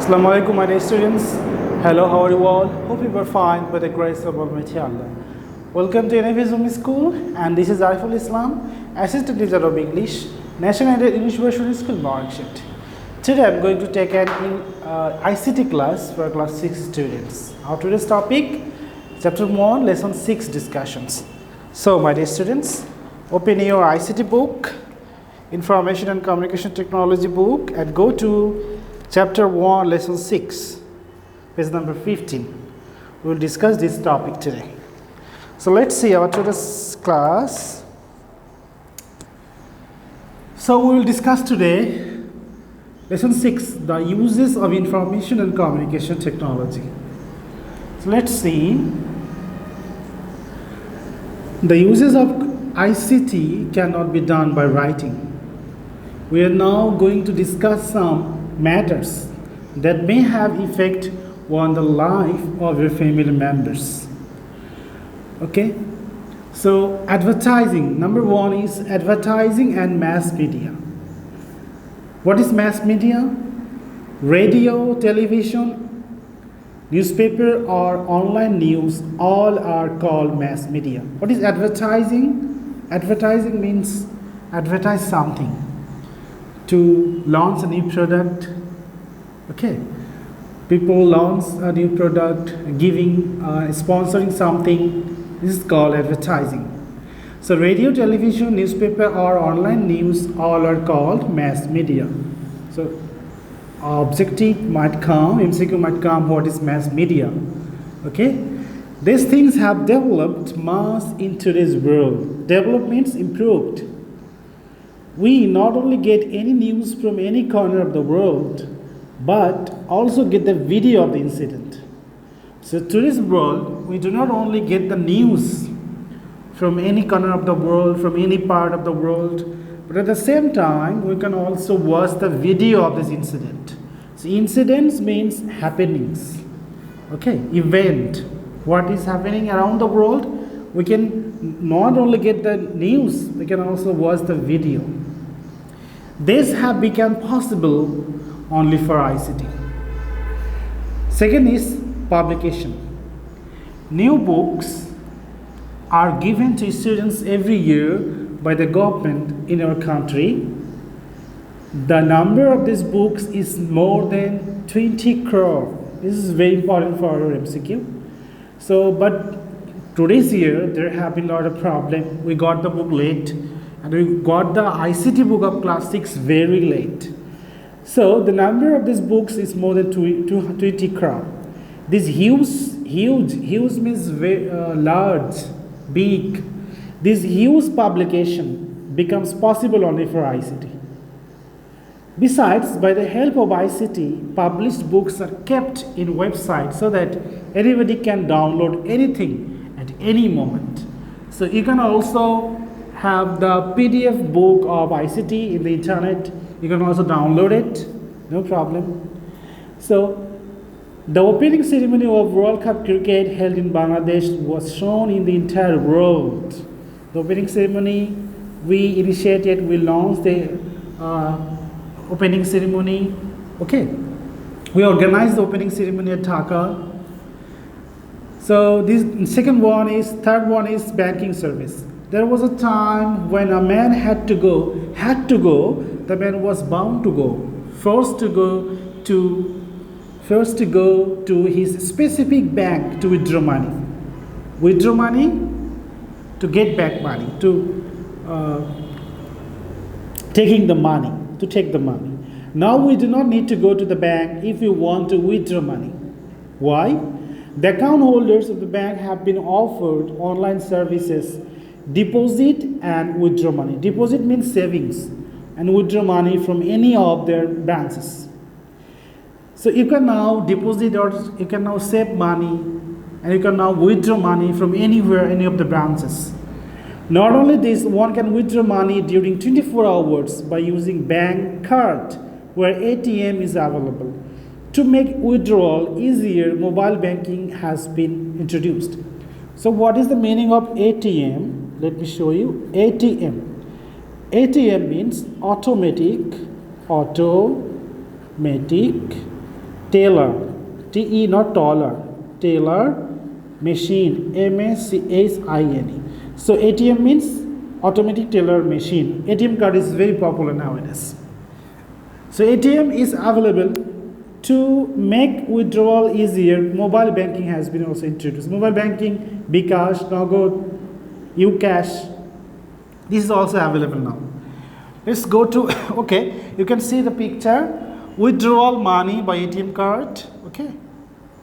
Assalamu alaikum, my dear students. Hello, how are you all? Hope you are fine by the grace of Almighty Allah. Welcome to NFS School, and this is Ariful Islam, Assistant Teacher of English, National English Version School, Marksheet. Today I'm going to take an ICT class for class 6 students. Our today's topic, Chapter 1, Lesson 6 discussions. So, my dear students, open your ICT book, Information and Communication Technology book, and go to Chapter 1, Lesson 6, page number 15. We will discuss this topic today. So let's see our today's class. So we will discuss today Lesson 6, the uses of information and communication technology. So let's see. The uses of ICT cannot be done by writing. We are now going to discuss some matters that may have effect on the life of your family members. Okay, so advertising, number one is advertising and mass media. What is mass media? Radio, television, newspaper or online news, all are called mass media. What is advertising? Advertising means advertise something, to launch a new product. Okay, people launch a new product, giving sponsoring something. This is called advertising. So radio, television, newspaper or online news, all are called mass media. So objective might come, MCQ might come, what is mass media? Okay, these things have developed much in today's world. Developed means improved. We not only get any news from any corner of the world, but also get the video of the incident. So today's world, we do not only get the news from any corner of the world, from any part of the world, but at the same time, we can also watch the video of this incident. So incidents means happenings. Okay, event. What is happening around the world? We can not only get the news, we can also watch the video. This have become possible only for ICT. Second is publication. New books are given to students every year by the government in our country. The number of these books is more than 20 crore. This is very important for our MCQ. So, but today's year there have been a lot of problem. We got the book late, and we got the ICT book of class 6 very late. So the number of these books is more than 20 crore. This huge means very, large, big. This huge publication becomes possible only for ICT. Besides, by the help of ICT, published books are kept in websites so that anybody can download anything at any moment. So you can also have the PDF book of ICT in the internet. You can also download it, no problem. So the opening ceremony of World Cup cricket held in Bangladesh was shown in the entire world. The opening ceremony we initiated, we launched the opening ceremony. Okay, we organized the opening ceremony at Dhaka. So this third one is banking service. There was a time when a man had to go, the man was bound to go. First to go to his specific bank to withdraw money, to get back money, to take the money. Now we do not need to go to the bank if we want to withdraw money. Why? The account holders of the bank have been offered online services, deposit and withdraw money. Deposit means savings, and withdraw money from any of their branches. So you can now deposit or you can now save money, and you can now withdraw money from anywhere, any of the branches. Not only this, one can withdraw money during 24 hours by using bank card where ATM is available. To make withdrawal easier, mobile banking has been introduced. So what is the meaning of ATM? Let me show you. ATM means automatic teller, T-E, not taller, teller machine, M-A-C-H-I-N-E. So ATM means automatic teller machine. ATM card is very popular nowadays. So ATM is available to make withdrawal easier. Mobile banking has been also introduced. Mobile banking, bKash, Nagad, uCash, this is also available now. Let's go to, okay, you can see the picture, withdrawal money by ATM card, okay.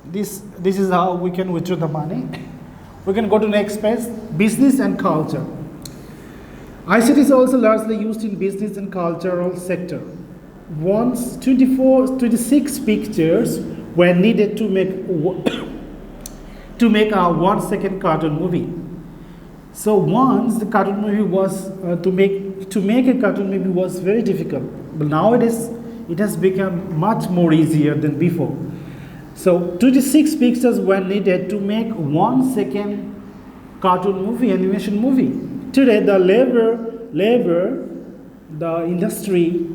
This is how we can withdraw the money. We can go to next page, business and culture. ICT is also largely used in business and cultural sector. Once 26 pictures were needed to make to make a 1 second cartoon movie. So once the cartoon movie was to make a cartoon movie was very difficult, but nowadays it has become much more easier than before. So 26 pictures were needed to make 1 second cartoon movie, animation movie. Today the labor, the industry,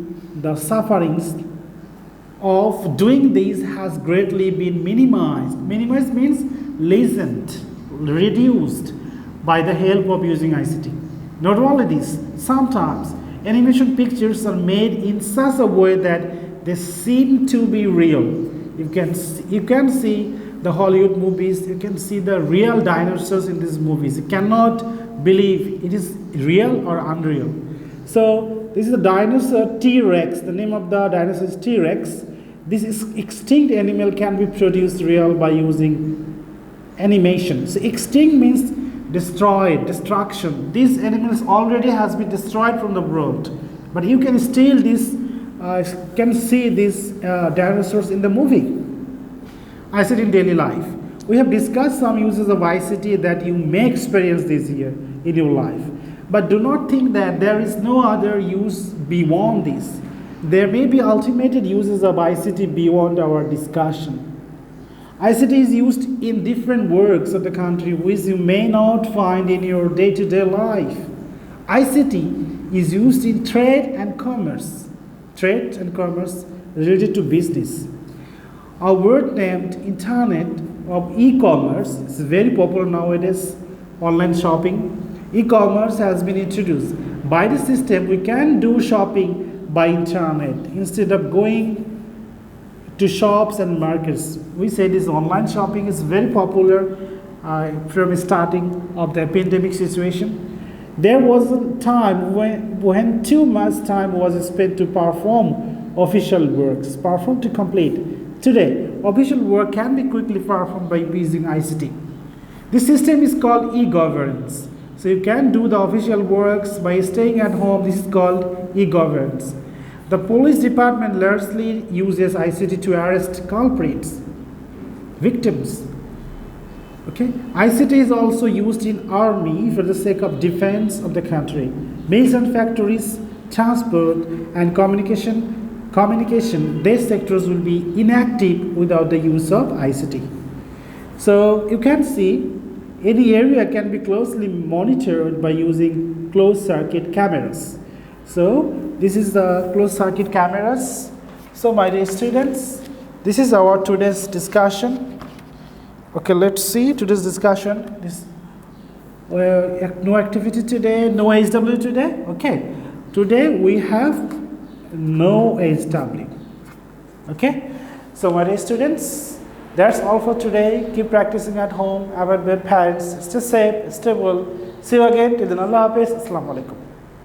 the sufferings of doing this has greatly been minimized. Minimized means lessened, reduced by the help of using ICT. Not only this, sometimes animation pictures are made in such a way that they seem to be real. You can see the Hollywood movies, you can see the real dinosaurs in these movies. You cannot believe it is real or unreal. So this is a dinosaur T-Rex. The name of the dinosaur is T-Rex. This is extinct animal can be produced real by using animation. So extinct means destroyed, destruction. These animals already has been destroyed from the world, but you can still can see these dinosaurs in the movie. ICT in daily life. We have discussed some uses of ICT that you may experience this year in your life, but do not think that there is no other use beyond this. There may be ultimated uses of ICT beyond our discussion. ICT is used in different works of the country which you may not find in your day-to-day life. ICT is used in trade and commerce related to business. A word named Internet of e-commerce is very popular nowadays, online shopping. E-commerce has been introduced. By the system, we can do shopping by internet instead of going to shops and markets. We say this online shopping is very popular from the starting of the pandemic situation. There was a time when too much time was spent to perform official works, perform to complete. Today, official work can be quickly performed by using ICT. This system is called e-governance. So you can do the official works by staying at home. This is called e-governance. The police department largely uses ICT to arrest culprits, victims. Okay, ICT is also used in army for the sake of defense of the country. Mills and factories, transport and communication, these sectors will be inactive without the use of ICT. So you can see any area can be closely monitored by using closed circuit cameras. So this is the closed circuit cameras. So my dear students, this is our today's discussion. Okay, let's see today's discussion. No activity today, no HW today. Okay, today we have no HW. Okay, so my dear students, that's all for today. Keep practicing at home. Avoid bad parents. Stay safe, stay well. See you again. Till then, Allah Hafiz. Assalamu alaikum.